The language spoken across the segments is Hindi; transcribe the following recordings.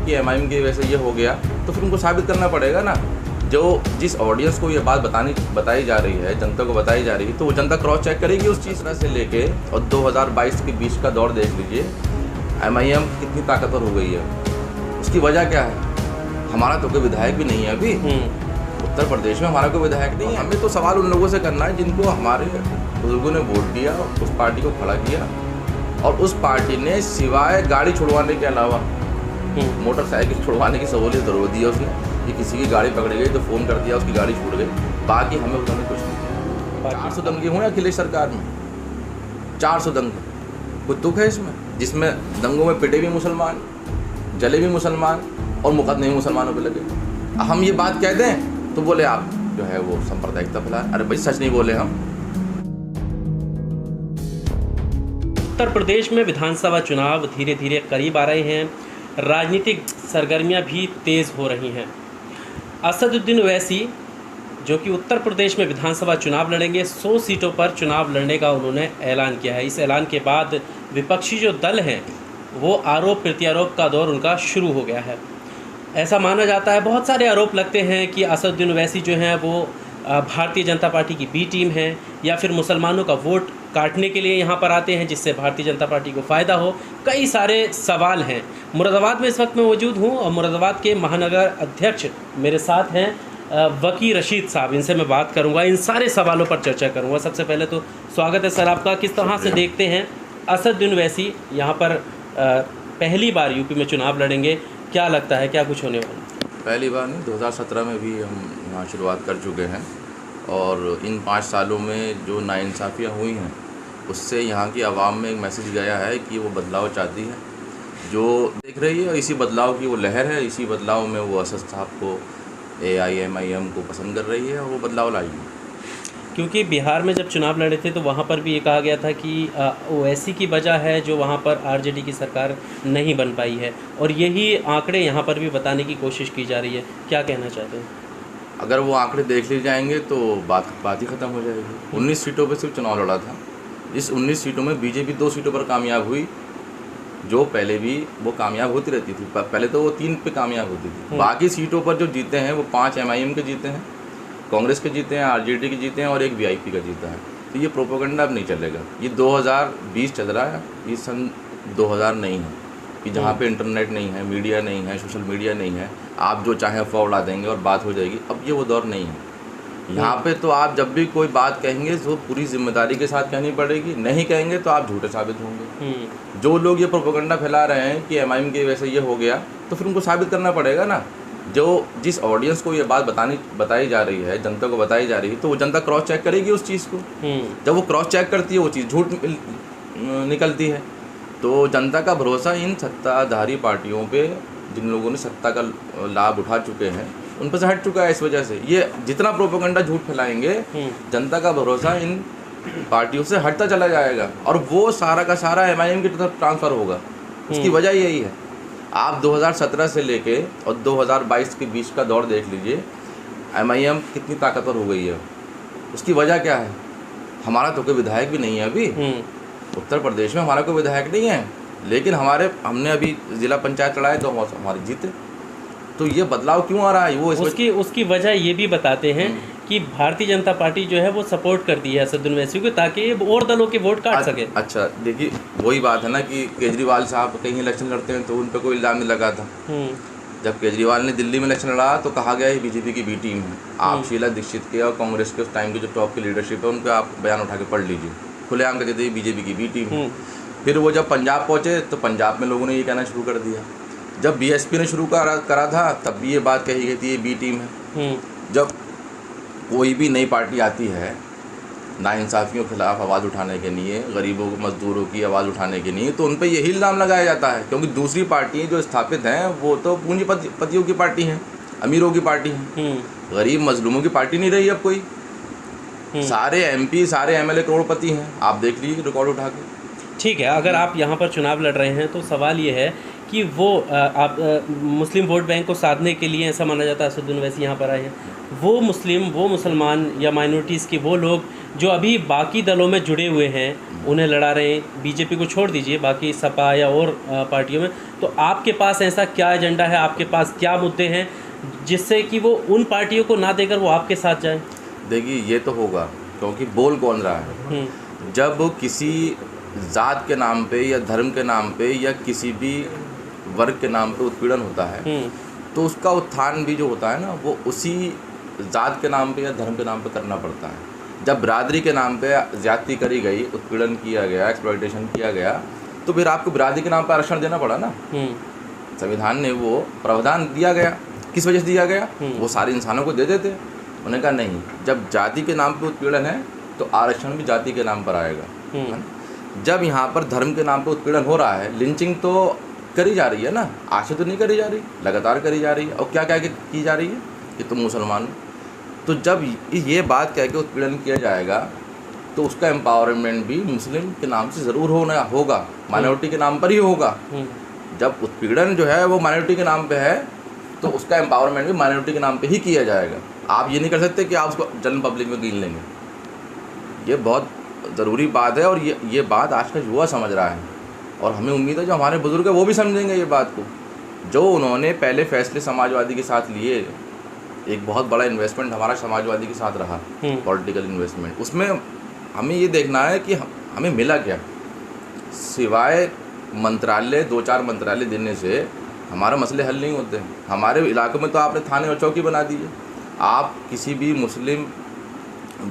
कि एमआईएम की वजह से ये हो गया, तो फिर उनको साबित करना पड़ेगा ना। जो जिस ऑडियंस को ये बात बताई जा रही है, जनता को बताई जा रही है, तो वो जनता क्रॉस चेक करेगी उस चीज़ से लेके। और 2022 के बीच का दौर देख लीजिए, एमआईएम कितनी ताकतवर हो गई है। उसकी वजह क्या है? हमारा तो कोई विधायक भी नहीं है अभी उत्तर प्रदेश में, हमारा कोई विधायक नहीं है। हमें तो सवाल उन लोगों से करना है जिनको हमारे बुजुर्गों ने वोट दिया, उस पार्टी को खड़ा किया, और उस पार्टी ने सिवाय गाड़ी छुड़वाने के अलावा मोटरसाइकिल छुड़वाने की सहूलियत जरूर दी है उसने, कि किसी की गाड़ी पकड़ी गई तो फ़ोन कर दिया, उसकी गाड़ी छूट गई। बाकी हमें उन्होंने कुछ नहीं किया। 400 दंगे हुए अखिलेश सरकार में, 400 दंगे। कोई दुख है इसमें? जिसमें दंगों में पिटे भी मुसलमान, जले भी मुसलमान, और मुकदमे भी मुसलमानों पे लगे। हम ये बात कह दें तो बोले आप जो है वो सांप्रदायिकता फैला। अरे भाई सच नहीं बोले हम। उत्तर प्रदेश में विधानसभा चुनाव धीरे धीरे करीब आ रहे हैं, राजनीतिक सरगर्मियां भी तेज़ हो रही हैं। असदुद्दीन ओवैसी जो कि उत्तर प्रदेश में विधानसभा चुनाव लड़ेंगे, 100 सीटों पर चुनाव लड़ने का उन्होंने ऐलान किया है। इस ऐलान के बाद विपक्षी जो दल हैं वो आरोप प्रत्यारोप का दौर उनका शुरू हो गया है। ऐसा माना जाता है, बहुत सारे आरोप लगते हैं कि असदुद्दीन ओवैसी जो हैं वो भारतीय जनता पार्टी की बी टीम है, या फिर मुसलमानों का वोट काटने के लिए यहाँ पर आते हैं जिससे भारतीय जनता पार्टी को फ़ायदा हो। कई सारे सवाल हैं। मुरादाबाद में इस वक्त मैं मौजूद हूँ और मुरादाबाद के महानगर अध्यक्ष मेरे साथ हैं वकील रशीद साहब। इनसे मैं बात करूँगा, इन सारे सवालों पर चर्चा करूँगा। सबसे पहले तो स्वागत है सर आपका। किस तरह से देखते हैं असदुद्दीन ओवैसी यहाँ पर पहली बार यूपी में चुनाव लड़ेंगे? क्या लगता है क्या कुछ होने वाला? पहली बार नहीं, 2017 में भी हम यहाँ शुरुआत कर चुके हैं, और इन 5 सालों में जो नाइंसाफ़ियाँ हुई हैं उससे यहाँ की आवाम में एक मैसेज गया है कि वो बदलाव चाहती है, जो देख रही है। इसी बदलाव की वो लहर है, इसी बदलाव में वो असद साहब को, AIMIM को पसंद कर रही है, और वो बदलाव लाएगी। क्योंकि बिहार में जब चुनाव लड़े थे तो वहाँ पर भी ये कहा गया था कि ओवैसी की वजह है जो वहाँ पर आरजेडी की सरकार नहीं बन पाई है, और यही आंकड़े यहाँ पर भी बताने की कोशिश की जा रही है। क्या कहना चाहते हैं? अगर वो आंकड़े देख लिए जाएंगे तो बात ही ख़त्म हो जाएगी। 19 सीटों पर सिर्फ चुनाव लड़ा था। इस 19 सीटों में बीजेपी 2 सीटों पर कामयाब हुई, जो पहले भी वो कामयाब होती रहती थी। पहले तो वो 3 पे कामयाब होती थी। बाकी सीटों पर जो जीते हैं वो 5 MIM के जीते हैं, कांग्रेस के जीते हैं, आरजेडी के जीते हैं, और एक VIP का जीता है। तो ये प्रोपेगेंडा अब नहीं चलेगा। ये 2020 चल रहा है, ये सन 2000 नहीं है कि जहाँ पे इंटरनेट नहीं है, मीडिया नहीं है, सोशल मीडिया नहीं है, आप जो चाहें अफवाह उड़ा देंगे और बात हो जाएगी। अब ये वो दौर नहीं है। यहाँ पे तो आप जब भी कोई बात कहेंगे तो पूरी जिम्मेदारी के साथ कहनी पड़ेगी, नहीं कहेंगे तो आप झूठे साबित होंगे। जो लोग ये प्रोपेगेंडा फैला रहे हैं कि MIM की वजह से ये हो गया, तो फिर उनको साबित करना पड़ेगा ना। जो जिस ऑडियंस को ये बात बताई जा रही है, जनता को बताई जा रही है, तो वो जनता क्रॉस चेक करेगी उस चीज़ को। जब वो क्रॉस चेक करती है वो चीज़ झूठ निकलती है। तो जनता का भरोसा इन सत्ताधारी पार्टियों पे, जिन लोगों ने सत्ता का लाभ उठा चुके हैं, उन पर से हट चुका है। इस वजह से ये जितना प्रोपेगेंडा झूठ फैलाएंगे, जनता का भरोसा इन पार्टियों से हटता चला जाएगा, और वो सारा का सारा MIM की तरफ ट्रांसफ़र होगा। उसकी वजह यही है। आप 2017 से लेके और 2022 के बीच का दौर देख लीजिए, MIM कितनी ताकतवर हो गई है। उसकी वजह क्या है? हमारा तो कोई विधायक भी नहीं है अभी उत्तर प्रदेश में, हमारा कोई विधायक नहीं है, लेकिन हमने अभी ज़िला पंचायत लड़ाए तो हमारे जीते। तो ये बदलाव क्यों आ रहा है? वो उसकी वजह ये भी बताते हैं कि भारतीय जनता पार्टी जो है वो सपोर्ट करती है असदुद्दीन ओवैसी को, ताकि और दलों के वोट काट सके। अच्छा देखिए, वही बात है ना कि केजरीवाल साहब कहीं इलेक्शन लड़ते हैं तो उन पर कोई इल्ज़ाम नहीं लगा था। जब केजरीवाल ने दिल्ली में इलेक्शन लड़ा तो कहा गया ये BJP की बी टीम है। आप शीला दीक्षित के और कांग्रेस के उस टाइम की जो टॉप की लीडरशिप है उनका आप बयान उठा के पढ़ लीजिए, खुलेआम कहते थे BJP की बी टीम है। फिर वो जब पंजाब पहुँचे तो पंजाब में लोगों ने ये कहना शुरू कर दिया। जब BSP ने शुरू करा था तब भी ये बात कही गई थी ये बी टीम है। जब कोई भी नई पार्टी आती है नाइंसाफ़ियों के खिलाफ आवाज़ उठाने के लिए, गरीबों मजदूरों की आवाज़ उठाने के लिए, तो उन पर यही इल्ज़ाम लगाया जाता है, क्योंकि दूसरी पार्टी जो स्थापित हैं वो तो पूंजीपतियों की पार्टी हैं, अमीरों की पार्टी हैं। गरीब मजलूमों की पार्टी नहीं रही अब कोई। सारे MP सारे MLA करोड़पति हैं, आप देख लीजिए रिकॉर्ड उठा के। ठीक है, अगर आप यहाँ पर चुनाव लड़ रहे हैं तो सवाल ये है कि वो आप मुस्लिम वोट बैंक को साधने के लिए, ऐसा माना जाता है असदुद्दीन ओवैसी यहाँ पर आए हैं, वो मुस्लिम, वो मुसलमान या माइनॉरिटीज़ के वो लोग जो अभी बाकी दलों में जुड़े हुए हैं उन्हें लड़ा रहे हैं, बीजेपी को छोड़ दीजिए, बाकी सपा या और पार्टियों में, तो आपके पास ऐसा क्या एजेंडा है, आपके पास क्या मुद्दे हैं जिससे कि वो उन पार्टियों को ना देकर वो आपके साथ जाए? देखिए ये तो होगा, क्योंकि बोल कौन रहा है। जब किसी जात के नाम पे या धर्म के नाम पे या किसी भी वर्ग के नाम पे उत्पीड़न होता है तो उसका उत्थान भी जो होता है ना, वो उसी जात के नाम पे या धर्म के नाम पे करना पड़ता है। जब बिरादरी के नाम पे ज़्यादती करी गई, उत्पीड़न किया गया, एक्सप्लॉयटेशन किया गया, तो फिर आपको बिरादरी के नाम पे आरक्षण देना पड़ा ना। संविधान ने वो प्रावधान दिया गया, किस वजह से दिया गया? वो सारे इंसानों को दे देते। उन्होंने कहा नहीं, जब जाति के नाम पे उत्पीड़न है तो आरक्षण भी जाति के नाम पर आएगा, है ना? जब यहाँ पर धर्म के नाम पे उत्पीड़न हो रहा है, लिंचिंग तो करी जा रही है ना, आज से तो नहीं करी जा रही, लगातार करी जा रही है। और क्या क्या की जा रही है कि तुम मुसलमान हो। तो जब ये बात कह के उत्पीड़न किया जाएगा तो उसका एम्पावरमेंट भी मुस्लिम के नाम से ज़रूर होगा, माइनॉरिटी के नाम पर ही होगा। जब उत्पीड़न जो है वो माइनॉरिटी के नाम पे है तो उसका एम्पावरमेंट भी माइनॉरिटी के नाम पे ही किया जाएगा। आप ये नहीं कर सकते कि आप उसको जनरल पब्लिक में गिन लेंगे। ये बहुत ज़रूरी बात है और ये बात आज का युवा समझ रहा है और हमें उम्मीद है जो हमारे बुजुर्ग है वो भी समझेंगे ये बात को। जो उन्होंने पहले फैसले समाजवादी के साथ लिए, एक बहुत बड़ा इन्वेस्टमेंट हमारा समाजवादी के साथ रहा, पॉलिटिकल इन्वेस्टमेंट, उसमें हमें ये देखना है कि हमें मिला क्या। सिवाय मंत्रालय, 2-4 मंत्रालय देने से हमारे मसले हल नहीं होते। हमारे इलाकों में तो आपने थाने और चौकी बना दी है। आप किसी भी मुस्लिम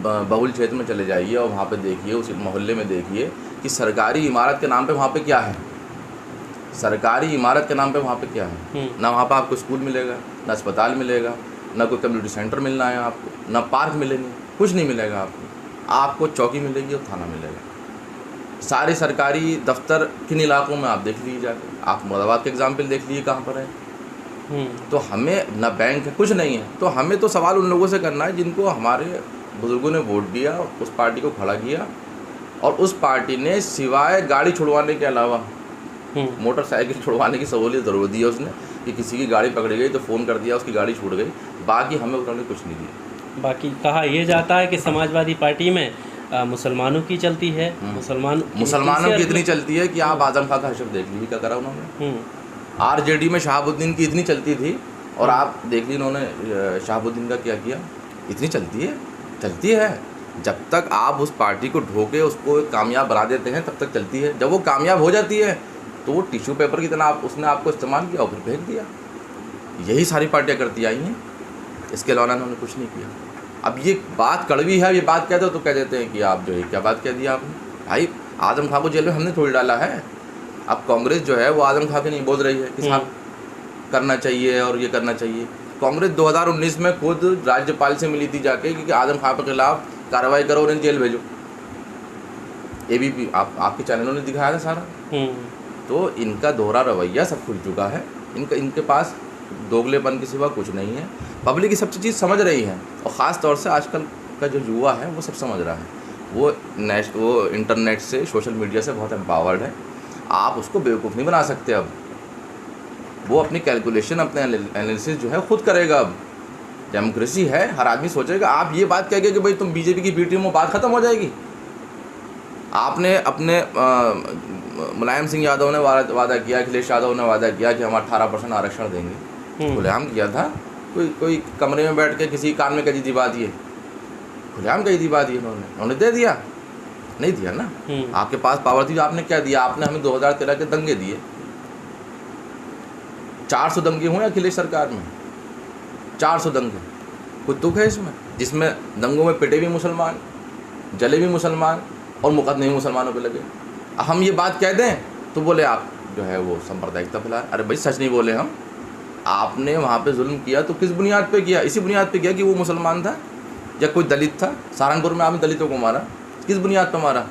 बहुल क्षेत्र में चले जाइए और वहाँ पे देखिए, उस मोहल्ले में देखिए कि सरकारी इमारत के नाम पे वहाँ पे क्या है। सरकारी इमारत के नाम पे वहाँ पे क्या है? ना वहाँ पे आपको स्कूल मिलेगा, ना अस्पताल मिलेगा, ना कोई कम्युनिटी सेंटर मिलना है आपको, ना पार्क मिलेंगे, कुछ नहीं मिलेगा आपको। आपको चौकी मिलेगी और थाना मिलेगा। सारे सरकारी दफ्तर किन इलाकों में आप देख लीजिए जाकर, आप मुरादाबाद के एग्जाम्पल देख लीजिए कहाँ पर है। तो हमें ना बैंक है, कुछ नहीं है। तो हमें तो सवाल उन लोगों से करना है जिनको हमारे बुजुर्गों ने वोट दिया, उस पार्टी को खड़ा किया और उस पार्टी ने सिवाय गाड़ी छुड़वाने के अलावा मोटरसाइकिल छुड़वाने की सहूलियत ज़रूर दी है उसने, कि किसी की गाड़ी पकड़ी गई तो फ़ोन कर दिया, उसकी गाड़ी छूट गई। बाकी हमें उन्होंने कुछ नहीं दिया। बाकी कहा यह जाता है कि समाजवादी पार्टी में मुसलमानों की चलती है, मुसलमानों की इतनी चलती है कि आप आजम खां का हशर देख लीजिए क्या करा उन्होंने। आरजेडी में शहाबुद्दीन की इतनी चलती थी और आप देख लीजिए उन्होंने शहाबुद्दीन का क्या किया। इतनी चलती है। जब तक आप उस पार्टी को ढोके उसको कामयाब बना देते हैं तब तक चलती है। जब वो कामयाब हो जाती है तो वो टिश्यू पेपर की तरह उसने आपको इस्तेमाल किया और फिर फेंक दिया। यही सारी पार्टियां करती आई हैं, इसके अलावा उन्होंने कुछ नहीं किया। अब ये बात कड़वी है, ये बात कहते हो तो कह देते हैं कि आप जो है क्या बात कह दिया आपने। भाई आजम खां को जेल में हमने थोड़ी डाला है। अब कांग्रेस जो है वो आजम खां के नहीं बोल रही है कि साहब करना चाहिए और ये करना चाहिए। कांग्रेस 2019 में खुद राज्यपाल से मिली थी जाके कि आजम खां के खिलाफ कार्रवाई करो, उन्हें जेल भेजो। ABP आपके चैनलों ने दिखाया था सारा। तो इनका दोहरा रवैया सब खुल चुका है। इनके पास दोगलेपन के सिवा कुछ नहीं है। पब्लिक ये सब चीज़ समझ रही है और ख़ास तौर से आजकल का जो युवा है वो सब समझ रहा है। वो इंटरनेट से, सोशल मीडिया से बहुत एम्पावर्ड है। आप उसको बेवकूफ़ नहीं बना सकते। अब वो अपनी कैलकुलेशन, अपने एनालिसिस जो है खुद करेगा। अब डेमोक्रेसी है, हर आदमी सोचेगा। आप ये बात कहेंगे कि भाई तुम बीजेपी की बी टीम में, बात ख़त्म हो जाएगी। आपने अपने मुलायम सिंह यादव ने वादा किया, अखिलेश यादव ने वादा किया कि हम 18% आरक्षण देंगे। खुलेआम किया था। कोई कमरे में बैठ के किसी कान में कही थी बात? ये खुलेआम कही थी बात? ये उन्होंने दे दिया? नहीं दिया ना। आपके पास पावर थी, आपने क्या दिया? आपने हमें 2013 के दंगे दिए। 400 दंगे हुए अखिलेश सरकार में, 400 दंगे। कुछ दुख है इसमें, जिसमें दंगों में पिटे भी मुसलमान, जले भी मुसलमान और मुकदमे भी मुसलमानों पे लगे। हम ये बात कह दें तो बोले आप जो है वो सांप्रदायिकता फैलाए। अरे भाई सच नहीं बोले हम। आपने वहाँ पे जुल्म किया तो किस बुनियाद पे किया? इसी बुनियाद पे किया कि वो मुसलमान था या कोई दलित था। सहारनपुर में आपने दलितों को मारा, किस बुनियाद पे मारा?